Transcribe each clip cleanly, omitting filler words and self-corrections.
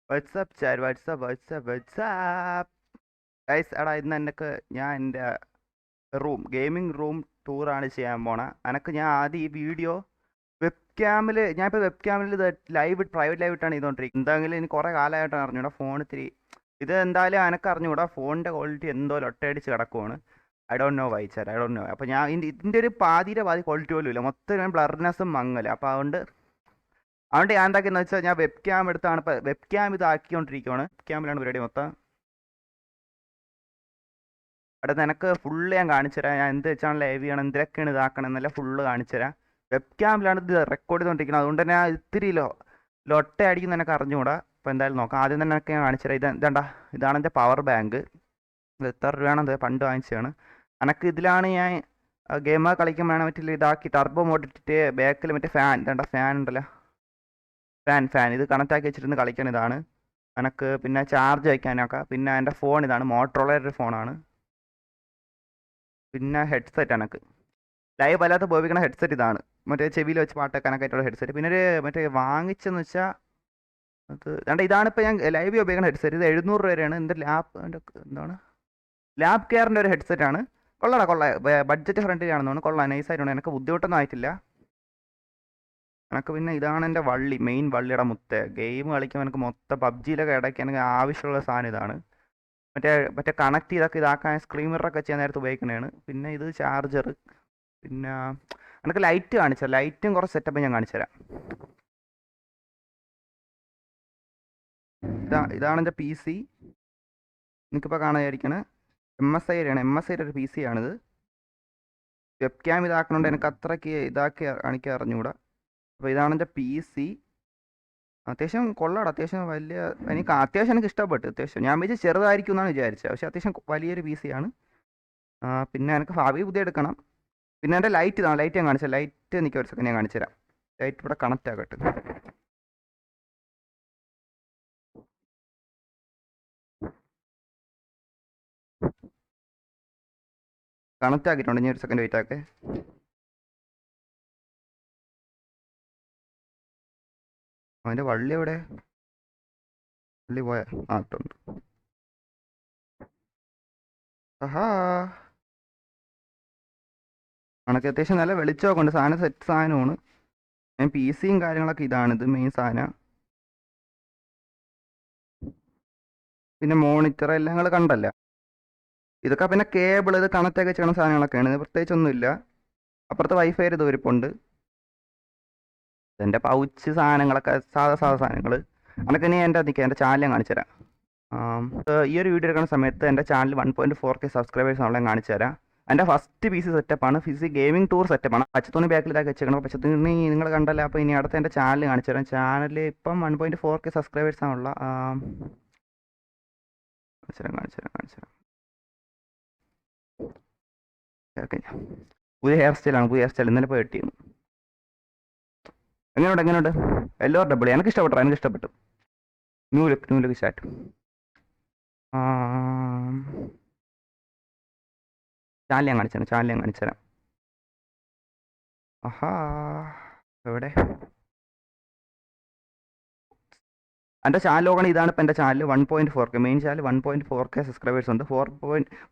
WhatsApp chat WhatsApp guys എടാ ഇന്ന് എനിക്ക് ഞാൻ എൻ്റെ ഗെയിമിംഗ് റൂം ടൂറാണ് ചെയ്യാൻ പോണ എനക്ക് ഞാൻ ആദ്യം ഈ വീഡിയോ ഞാനിപ്പോൾ വെബ് ക്യാമിൽ ഇത് പ്രൈവറ്റ് ലൈവ് ഇട്ടാണ് ചെയ്തുകൊണ്ടിരിക്കുന്നത്. എന്തെങ്കിലും ഇനി കുറേ കാലമായിട്ടാണ് അറിഞ്ഞൂടാ ഫോൺ ഇത്തിരി ഇത് എന്തായാലും എനക്ക് അറിഞ്ഞൂടാ ഫോണിൻ്റെ ക്വാളിറ്റി എന്തോ ലൊട്ടയടിച്ച് കിടക്കുവാണ്. ഐ ഡോണ്ട് നോ വായിച്ചാൽ ഐ ഡോണ്ട് നോ. അപ്പോൾ ഞാൻ ഇതിൻ്റെ ഒരു പാതി ക്വാളിറ്റി പോലും ഇല്ല, മൊത്തം ഞാൻ ബ്ലർനെസ്സും മങ്ങല്. അപ്പോൾ അതുകൊണ്ട് ഞാൻ എന്താക്കിയെന്ന് വെച്ചാൽ ഞാൻ വെബ് ക്യാം എടുത്താണ് ഇപ്പോൾ വെബ് ക്യാം ഇതാക്കിക്കൊണ്ടിരിക്കുകയാണ്. വെബ് ക്യാമിലാണ് പരിപാടി മൊത്തം. അവിടെ നിനക്ക് ഫുള്ള് ഞാൻ കാണിച്ചു തരാം. ഞാൻ എന്ത് വെച്ചാണ് ലൈവ് ചെയ്യണം, എന്തിനൊക്കെയാണ് ഇതാക്കണം എന്നല്ല ഫുള്ള് കാണിച്ചു തരാം. വെബ് ക്യാമിലാണ് ഇത് റെക്കോർഡ് ചെയ്തുകൊണ്ടിരിക്കുന്നത്, അതുകൊണ്ട് തന്നെ ഇത്തിരി ലൊട്ട അടിക്കുന്ന എനിക്ക് അറിഞ്ഞുകൂടാ. അപ്പോൾ എന്തായാലും നോക്കാം. ആദ്യം തന്നെ എനിക്ക് ഞാൻ കാണിച്ചു തരാം. ഇതാണ് എൻ്റെ പവർ ബാങ്ക്. ഇത് എത്ര രൂപയാണത്, പണ്ട് വാങ്ങിച്ചതാണ്. എനിക്ക് ഇതിലാണ് ഞാൻ ഗെയിം കളിക്കുമ്പോഴാണ് മറ്റേ ഇതാക്കി ടർബോ മോഡ് ഇട്ടിട്ട് ബാക്കിൽ മറ്റേ ഫാൻ ഉണ്ടല്ലോ, ഫാൻ ഇത് കണക്റ്റ് ആക്കി വെച്ചിരുന്ന് കളിക്കാൻ ഇതാണ് എനിക്ക്. പിന്നെ ചാർജ് വയ്ക്കാനൊക്കെ. പിന്നെ എൻ്റെ ഫോൺ ഇതാണ്, മോട്ടറോളയുടെ ഒരു ഫോണാണ്. പിന്നെ ഹെഡ്സെറ്റ് എനിക്ക് ലൈവ് അല്ലാത്ത ഉപയോഗിക്കുന്ന ഹെഡ്സെറ്റ് ഇതാണ്, മറ്റേ ചെവിയിൽ വെച്ച് പാട്ട് വെക്കാനൊക്കെയായിട്ടുള്ള ഹെഡ്സെറ്റ്. പിന്നെ ഒരു മറ്റേ വാങ്ങിച്ചെന്ന് വെച്ചാൽ ഇതാണ് ഇപ്പോൾ ഞാൻ ലൈവ് ഉപയോഗിക്കുന്ന ഹെഡ്സെറ്റ്. ഇത് 700 രൂപയാണ്. എൻ്റെ എന്താണ് ലാബ് കെയറിൻ്റെ ഒരു ഹെഡ്സെറ്റാണ്. കൊള്ളാം, ബഡ്ജറ്റ് ഫ്രണ്ട്ലി ആണെന്ന് തോന്നുന്നു. കൊള്ളാം, നൈസായിട്ടുണ്ട്. എനിക്ക് ബുദ്ധിമുട്ടൊന്നും ആയിട്ടില്ല. എനിക്ക് പിന്നെ ഇതാണ് എൻ്റെ മെയിൻ വള്ളിയുടെ മുത്ത്. ഗെയിം കളിക്കുമ്പോൾ എനിക്ക് മൊത്തം പബ്ജിയിലൊക്കെ ഇടയ്ക്ക് എനിക്ക് ആവശ്യമുള്ള സാധനം ഇതാണ്. മറ്റേ കണക്ട് ചെയ്തൊക്കെ ഇതാക്കാൻ സ്ക്രീൻ മിററൊക്കെ ചെയ്യാൻ നേരത്ത് ഉപയോഗിക്കുന്നതാണ്. പിന്നെ ഇത് ചാർജർ. പിന്നെ എനിക്ക് ലൈറ്റ് കാണിച്ചു തരാം. ലൈറ്റും കുറച്ച് സെറ്റപ്പ് ഞാൻ കാണിച്ചു തരാം. ഇതാണ് എൻ്റെ PC. എനിക്കിപ്പോൾ കാണാതിരിക്കണേ MSI ഒരു PC ആണിത്. വെബ് ക്യാം ഇതാക്കണോണ്ട് എനിക്ക് അത്രയ്ക്ക് കാണിക്കാൻ അറിഞ്ഞുകൂടാ. അപ്പോൾ ഇതാണ് എൻ്റെ PC. അത്യാവശ്യം കൊള്ളാം, അത്യാവശ്യം വലിയ അത്യാവശ്യം എനിക്ക് ഇഷ്ടപ്പെട്ടു. അത്യാവശ്യം ഞാൻ വിചാരിച്ചു ചെറുതായിരിക്കും എന്നാണ് വിചാരിച്ചത്, പക്ഷേ അത്യാവശ്യം വലിയൊരു PC ആണ്. പിന്നെ എനിക്ക് ഭാവി പുതിയ എടുക്കണം. പിന്നെ എൻ്റെ ലൈറ്റ് ഞാൻ കാണിച്ചു. ലൈറ്റ് എനിക്ക് ഒരു സെക്കൻഡ് ഞാൻ കാണിച്ചു തരാം. ലൈറ്റ് ഇവിടെ കണക്റ്റ് ആകട്ടെ. കണക്റ്റ് ആക്കിയിട്ടുണ്ട്. ഇനി ഒരു സെക്കൻഡ് വെയിറ്റ് ആക്കെ. അതിൻ്റെ വള്ളി എവിടെ? വള്ളി പോയ ഇട്ടുണ്ട്. ആഹാ, കണക്ക് അത്യാവശ്യം നല്ല വെളിച്ചമൊക്കെ ഉണ്ട്. സാധനം സെറ്റ് സാധനമാണ്. ഞാൻ PCയും കാര്യങ്ങളൊക്കെ ഇതാണിത് മെയിൻ സാധനം. പിന്നെ മോണിറ്റർ എല്ലാം നിങ്ങൾ കണ്ടല്ല. ഇതൊക്കെ പിന്നെ കേബിൾ ഇത് കണക്റ്റ് ഒക്കെ ചെയ്യണ സാധനങ്ങളൊക്കെയാണ്. ഇത് പ്രത്യേകിച്ചൊന്നുമില്ല. അപ്പുറത്ത് വൈഫൈ ഇത് ഇരിപ്പുണ്ട്. എൻ്റെ പൗച്ച് സാധനങ്ങളൊക്കെ സാധാ സാധനങ്ങൾ. അതൊക്കെ ഇനി എൻ്റെ ചാനൽ ഞാൻ കാണിച്ചു തരാം. ഈ ഒരു വീഡിയോ എടുക്കുന്ന സമയത്ത് എൻ്റെ ചാനൽ 1.4K സബ്സ്ക്രൈബേഴ്സ് ആണല്ലോ ഞാൻ കാണിച്ചു തരാം. എൻ്റെ ഫസ്റ്റ് PC സെറ്റപ്പാണ്. PC ഗെയിമിംഗ് ടൂർ സെറ്റപ്പാണ്. പച്ചത്തുണി ബാക്കിൽ ഇതാക്കി വെച്ചേക്കണം. പച്ചത്തുണി നിങ്ങൾ കണ്ടല്ല. അപ്പോൾ ഇനി അടുത്ത എൻ്റെ ചാനൽ കാണിച്ചു തരാം. ചാനൽ ഇപ്പം 1.4K സബ്സ്ക്രൈബേഴ്സ് ആണുള്ള. കാണിച്ചു തരാം. ഓക്കെ, പുതിയ ഹെയർ സ്റ്റൈൽ ഇന്നലെ പോയി വെട്ടിയിരുന്നു. എങ്ങനെയുണ്ട്? എല്ലാവരും ഡബിൾ എനിക്ക് ഇഷ്ടപ്പെട്ടു. New look start. ചാനൽ ഞാൻ കാണിച്ചു തരാം. ആഹാ, എവിടെ എൻ്റെ ചാനൽ നോക്കണം. ഇതാണ് ഇപ്പം എൻ്റെ channel 1.4K main channel. 1.4K subscribers ഉണ്ട്.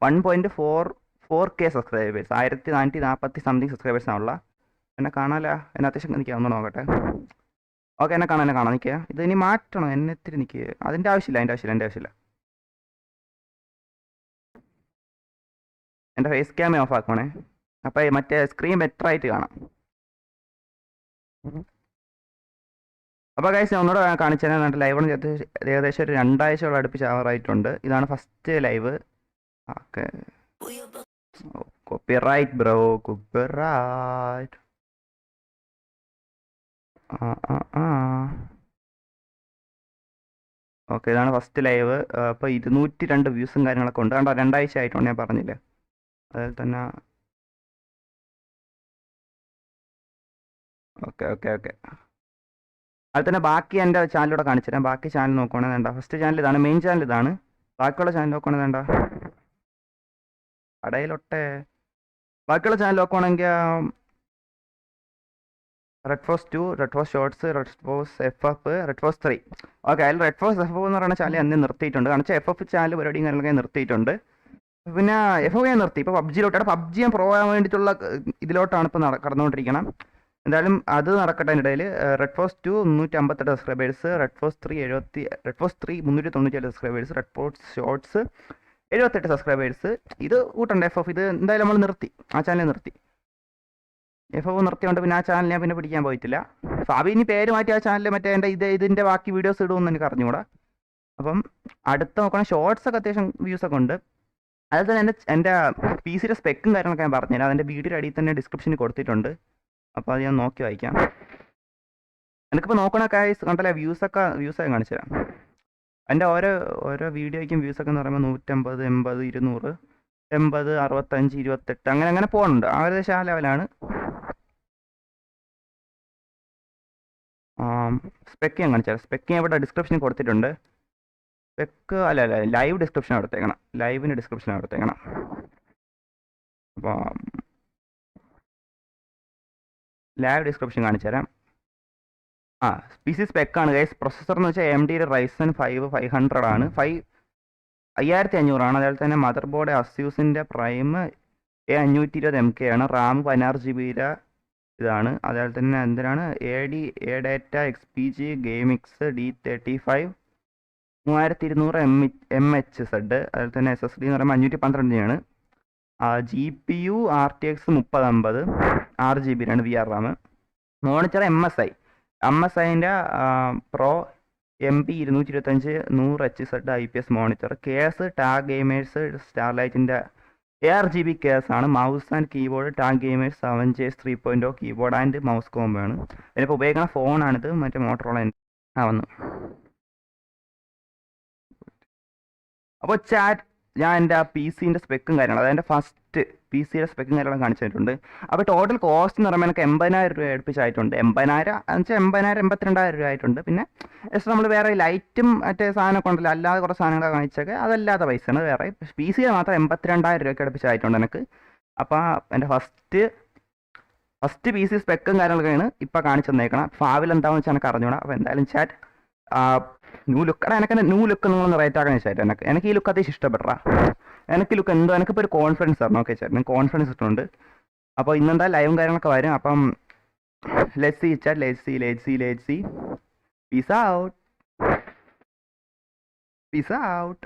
1.4K subscribers. 1440 something subscribers ആണുള്ള. എന്നെ കാണാല. എന്നെ അത്യാവശ്യം എനിക്ക് ഒന്ന് നോക്കട്ടെ. ഓക്കെ, എന്നെ കാണാം. നിൽക്കുക. ഇത് ഇനി മാറ്റണം. എന്നെ ഇത്തിരി എനിക്ക് അതിൻ്റെ ആവശ്യമില്ല. എൻ്റെ ഫേസ് ക്യാമ ഓഫ് ആക്കണേ. അപ്പോൾ മറ്റേ സ്ക്രീൻ ബെറ്റർ ആയിട്ട് കാണാം. അപ്പോൾ ഗൈസ് ഒന്നുകൂടെ കാണിച്ചു തരാൻ. ലൈവ് ഏകദേശം ഒരു 2 ആഴ്ചയോളം അടുപ്പിച്ച് ആവാറായിട്ടുണ്ട്. ഇതാണ് first live. Okay, copyright bro, copyright. Okay, ഇതാണ് ഫസ്റ്റ് ലൈവ്. അപ്പോൾ 202 വ്യൂസും കാര്യങ്ങളൊക്കെ ഉണ്ട്. 2 ആഴ്ച ആയിട്ടുണ്ട്, ഞാൻ പറഞ്ഞില്ലേ. അതിൽ തന്നെ ഓക്കെ. അതിൽ തന്നെ ബാക്കി എൻ്റെ ചാനലിലൂടെ കാണിച്ചു തരാം. ബാക്കി ചാനൽ നോക്കുകയാണെങ്കിൽ വേണ്ട. ഫസ്റ്റ് ചാനൽ ഇതാണ്, മെയിൻ ചാനൽ ഇതാണ്. ബാക്കിയുള്ള ചാനൽ നോക്കുകയാണെങ്കിൽ വേണ്ട. കടയിലൊട്ടെ ബാക്കിയുള്ള ചാനൽ നോക്കുകയാണെങ്കിൽ red force 2, red force shorts, red force FF, red force 3. Okay, അതിൽ റെഡ് ഫോഴ്സ് FF എന്ന് പറയുന്ന ചാനൽ അന്ന് നിർത്തിയിട്ടുണ്ട്. കാരണം വെച്ചാൽ FF ചാനൽ പരിപാടിയും കാര്യങ്ങളൊക്കെ നിർത്തിയിട്ടുണ്ട്. പിന്നെ FF ഞാൻ നിർത്തി. ഇപ്പോൾ പബ്ജിയിലോട്ടാണ്. പബ്ജി ഞാൻ പ്രോ ആവാൻ വേണ്ടിയിട്ടുള്ള ഇതിലോട്ടാണ് ഇപ്പോൾ കടന്നുകൊണ്ടിരിക്കണം. എന്തായാലും അത് നടക്കട്ടെ. അതിൻ്റെ ഇടയിൽ red force 2 358 subscribers, red force 3 397 subscribers, red force shorts 78 subscribers. ഇത് കൂട്ടണ്ട FF. ഇത് എന്തായാലും നമ്മൾ നിർത്തി, ആ ചാനൽ നിർത്തി. FF നിർത്തിയോണ്ട് പിന്നെ ആ ചാനൽ ഞാൻ പിന്നെ പിടിക്കാൻ പോയിട്ടില്ല. ഫാബി ഇനി പേര് മാറ്റി ആ ചാനൽ മറ്റേ എൻ്റെ ഇതിൻ്റെ ബാക്കി വീഡിയോസ് ഇടുമെന്ന് എനിക്ക് അറിഞ്ഞുകൂടാ. അപ്പം അടുത്ത നോക്കണം. ഷോർട്സ് ഒക്കെ അത്യാവശ്യം വ്യൂസൊക്കെ ഉണ്ട്. അതിൽ തന്നെ എൻ്റെ PC സ്പെക്കും കാര്യങ്ങളൊക്കെ ഞാൻ പറഞ്ഞുതരാം. അതിൻ്റെ വീഡിയോയുടെ അടിയിൽ തന്നെ ഡിസ്ക്രിപ്ഷനിൽ കൊടുത്തിട്ടുണ്ട്. അപ്പോൾ അത് ഞാൻ നോക്കി വായിക്കാം. എനിക്കിപ്പോൾ നോക്കണ കാര്യം കണ്ടല്ലേ, വ്യൂസൊക്കെ കാണിച്ചു തരാം. എൻ്റെ ഓരോ വീഡിയോയ്ക്കും വ്യൂസൊക്കെ എന്ന് പറയുമ്പോൾ 150, 80, 200, 80, 65, 28 അങ്ങനെ പോകുന്നുണ്ട്. ഏകദേശം ആ ലെവലാണ്. സ്പെക്ക് ഞാൻ കാണിച്ചു തരാം. സ്പെക്ക് ഞാൻ ഇവിടെ ഡിസ്ക്രിപ്ഷനിൽ കൊടുത്തിട്ടുണ്ട്. സ്പെക്ക് അല്ല ലൈവ് ഡിസ്ക്രിപ്ഷൻ എടുത്തേക്കണം. ലൈവിൻ്റെ ഡിസ്ക്രിപ്ഷൻ എടുത്തേക്കണം. അപ്പോൾ ലൈവ് ഡിസ്ക്രിപ്ഷൻ കാണിച്ചു തരാം. PC സ്പെക്കാണ് guys. പ്രൊസസ്സർ എന്ന് വെച്ചാൽ AMD Ryzen 5 500 ആണ്. 5500 ആണ്. അതുപോലെ തന്നെ മദർ ബോർഡ് അസ്യൂസിൻ്റെ പ്രൈം A520 MK ആണ്. റാം 16 GB ഇതാണ്. അതുപോലെ തന്നെ എന്തിനാണ് ADATA XPG GameX D35 3200 MHz. അതുപോലെ തന്നെ SSD എന്ന് പറയുമ്പോൾ 512 ആണ്. GPU RTX 3050 6GB VR RAM. Monitor MSIൻ്റെ pro MP 225 100 Hz IPS monitor. Case tag gamers സ്റ്റാർലൈറ്റിൻ്റെ ARGB കേസാണ്. Mouse and keyboard tag gamers 7J 3.0 keyboard and mouse combo ആണ്. ഇതിനിപ്പോൾ ഉപയോഗിക്കുന്ന ഫോണാണിത്, മറ്റേ മോട്ടറോള വന്നു. അപ്പോൾ ഞാൻ എൻ്റെ PC സ്പെക്കും കാര്യങ്ങളും, അതെൻ്റെ ഫസ്റ്റ് PC സ്പെക്കും കാര്യങ്ങളും കാണിച്ചു തന്നിട്ടുണ്ട്. അപ്പോൾ ടോട്ടൽ കോസ്റ്റ് എന്ന് പറയുമ്പോൾ എനിക്ക് 80,000 രൂപ അടുപ്പിച്ചായിട്ടുണ്ട്. 80,000 82,000 രൂപ ആയിട്ടുണ്ട്. പിന്നെ ജസ്റ്റ് നമ്മൾ വേറെ ലൈറ്റും മറ്റേ സാധനമൊക്കെ ഉണ്ടല്ലോ, അല്ലാതെ കുറേ സാധനങ്ങളൊക്കെ കാണിച്ചൊക്കെ അതല്ലാത്ത പൈസയാണ് വേറെ. PC മാത്രം 82,000 രൂപയ്ക്ക് അടുപ്പിച്ചായിട്ടുണ്ട് എനിക്ക്. അപ്പോൾ എൻ്റെ ഫസ്റ്റ് PC സ്പെക്കും കാര്യങ്ങളൊക്കെയാണ് ഇപ്പോൾ കാണിച്ചു തന്നേക്കണം. ഭാവിയിൽ എന്താണെന്ന് വെച്ചാൽ എനിക്ക് അറിഞ്ഞൂടാ. അപ്പോൾ എന്തായാലും ചാറ്റ് ന്യൂ ലുക്ക് നിങ്ങളൊന്ന് റേറ്റ് ആക്കാൻ ചേട്ടാ. എനിക്ക് ഈ ലുക്ക് അത്യാവശ്യം ഇഷ്ടപ്പെട്ടാ. എനിക്ക് ലുക്ക് എന്തോ എനിക്കിപ്പോൾ ഒരു കോൺഫിഡൻസ് തരണം. ഓക്കെ ചേട്ടൻ കോൺഫിഡൻസ് ഇട്ടുണ്ട്. അപ്പോൾ ഇന്നെന്താ ലൈവും കാര്യങ്ങളൊക്കെ വരും. അപ്പം let's see chat, let's see. Peace out.